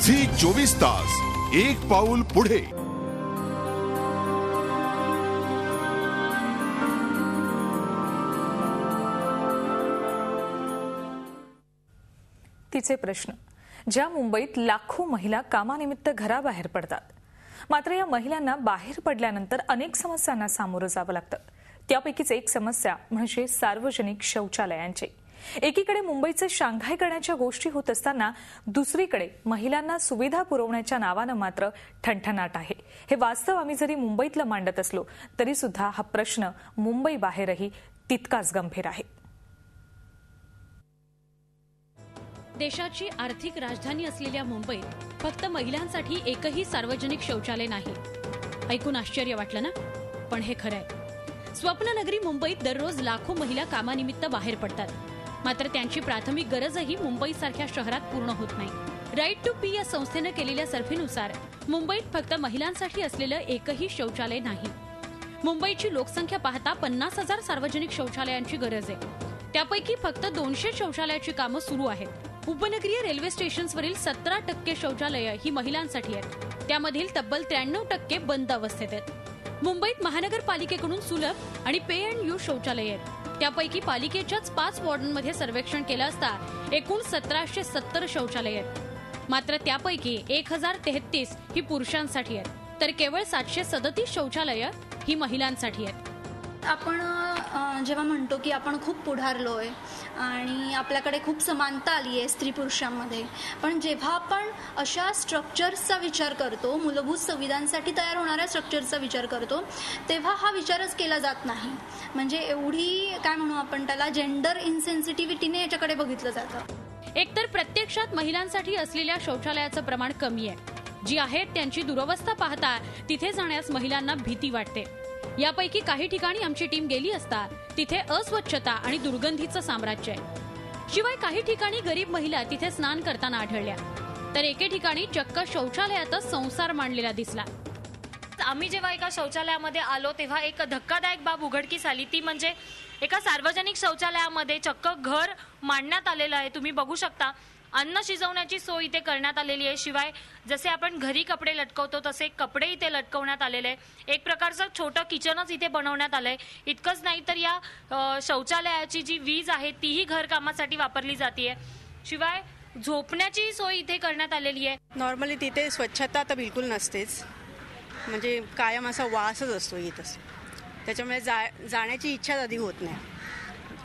Zee 24 तास एक पाऊल पुढे। तिचे प्रश्न। ज्या मुंबईत लाखो महिला कामानिमित्त घराबाहेर पडतात, मात्र या महिलांना बाहेर पडल्यानंतर अनेक समस्यांना सामोरं जावं लागतं। त्यापैकीच एक समस्या म्हणजे सार्वजनिक शौचालयांची। एकीकडे मुंबईचे शांघाय करण्याच्या गोष्टी होत असताना दुसरीकडे महिलांना सुविधा पुरवण्याच्या नावानं मात्र ठणठणाट आहे। हे वास्तव आम्ही जरी मुंबईतलं मांडत असलो तरी सुद्धा हा प्रश्न मुंबई बाहेरही तितकाच गंभीर आहे। देशाची आर्थिक राजधानी असलेल्या मुंबईत फक्त महिलांसाठी एकही सार्वजनिक शौचालय नाही। ऐकून आश्चर्य वाटलं ना? पण हे खरं आहे। स्वप्ननगरी मुंबईत दररोज लाखो महिला कामानिमित्त बाहेर पडतात, मात्र त्यांची प्राथमिक गरजही मुंबईसारख्या शहरात पूर्ण होत नाही। राईट टू पी या संस्थेनं केलेल्या सर्व्हेनुसार मुंबईत फक्त महिलांसाठी असलेलं एकही शौचालय नाही। मुंबईची लोकसंख्या पाहता 50,000 सार्वजनिक शौचालयांची गरज आहे। त्यापैकी फक्त 200 शौचालयाची कामं सुरू आहेत। उपनगरीय रेल्वे स्टेशन्सवरील 17% शौचालयं ही महिलांसाठी आहेत। त्यामधील तब्बल 93% बंद अवस्थेत आहेत। मुंबईत महानगरपालिकेकडून सुलभ आणि पे अँड यूज शौचालय आहेत। त्यापैकी पालिकेच्याच 5 वॉर्डांमध्ये सर्वेक्षण केलं असता एकूण 1770 शौचालय आहेत। मात्र त्यापैकी 1033 ही पुरुषांसाठी आहेत, तर केवळ 737 शौचालयं ही महिलांसाठी आहेत। आपण जेव्हा म्हणतो की आपण खूप पुढारलोय आणि आपल्याकडे खूप समानता आली आहे स्त्री पुरुषांमध्ये, पण जेव्हा आपण अशा स्ट्रक्चर्सचा विचार करतो, मूलभूत सुविधांसाठी तयार होणाऱ्या स्ट्रक्चरचा विचार करतो, तेव्हा हा विचारच केला जात नाही। म्हणजे एवढी काय म्हणू आपण त्याला जेंडर इनसेन्सिटिव्हिटीने याच्याकडे बघितलं जातं। एकतर प्रत्यक्षात महिलांसाठी असलेल्या शौचालयाचं प्रमाण कमी आहे। जी आहेत त्यांची दुरवस्था पाहता तिथे जाण्यास महिलांना भीती वाटते। यापैकी काही ठिकाणी आमची टीम गेली असता तिथे अस्वच्छता आणि दुर्गंधीचं साम्राज्य आहे। शिवाय काही ठिकाणी गरीब महिला तिथे स्नान करताना आढळल्या, तर एके ठिकाणी चक्क शौचालयातच संसार मांडलेला दिसला। आम्ही जेव्हा एका शौचालयामध्ये आलो तेव्हा एक धक्कादायक बाब उघडकीस आली। ती म्हणजे एका सार्वजनिक शौचालयामध्ये चक्क घर मांडण्यात आलेलं आहे। तुम्ही बघू शकता अन्न शिजवण्याची सोय इथे करण्यात आलेली आहे। शिवाय जसे आपण घरी कपडे लटकवतो तसे कपडे इथे लटकवण्यात आलेले आहे। एक प्रकारचं छोटं किचनच इथे बनवण्यात आलंय। इतकंच नाही तर या शौचालयाची जी वीज आहे तीही घरकामासाठी वापरली जाते। शिवाय झोपण्याची सोय इथे करण्यात आलेली आहे। नॉर्मली तिथे स्वच्छता तर बिलकुल नसतेच, म्हणजे कायम असा वासच असतो इथं। त्याच्यामुळे जाण्याची इच्छा आधी होत नाही।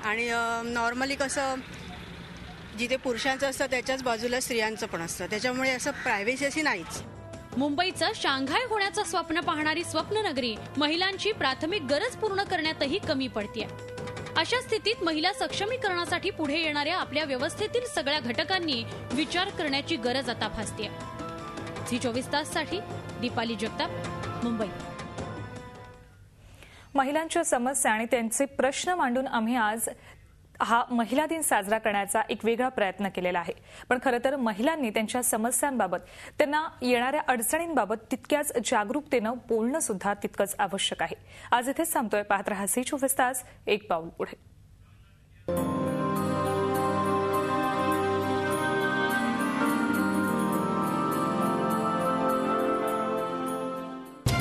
आणि नॉर्मली कसं जिथे पुरुषांचं असतं त्याच्याच बाजूला स्त्रियांचं पण असतं, त्याच्यामुळे असं प्रायव्हसी अशी नाहीच। मुंबईचं शांघाय होण्याचं स्वप्न पाहणारी स्वप्ननगरी महिलांची प्राथमिक गरज पूर्ण करण्यातही कमी पडतेय। अशा स्थितीत महिला सक्षमीकरणासाठी पुढे येणाऱ्या आपल्या व्यवस्थेतील सगळ्या घटकांनी विचार करण्याची गरज आता भासतेय। झी 24 ताससाठी दीपाली जगताप, मुंबई। महिलांच्या समस्या आणि त्यांचे प्रश्न मांडून आम्ही आज हा महिला दिन साजरा करण्याचा एक वेगळा प्रयत्न केलेला आहे। पण खरं तर महिलांनी त्यांच्या समस्यांबाबत, त्यांना येणाऱ्या अडचणींबाबत तितक्याच जागरूकतेनं बोलणं सुद्धा तितकंच आवश्यक आहे। आज इथेच थांबतोय। पाहत रहा झी 24 तास एक पाऊल पुढे।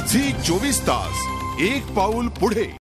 झी 24 तास एक पाऊल पुढे।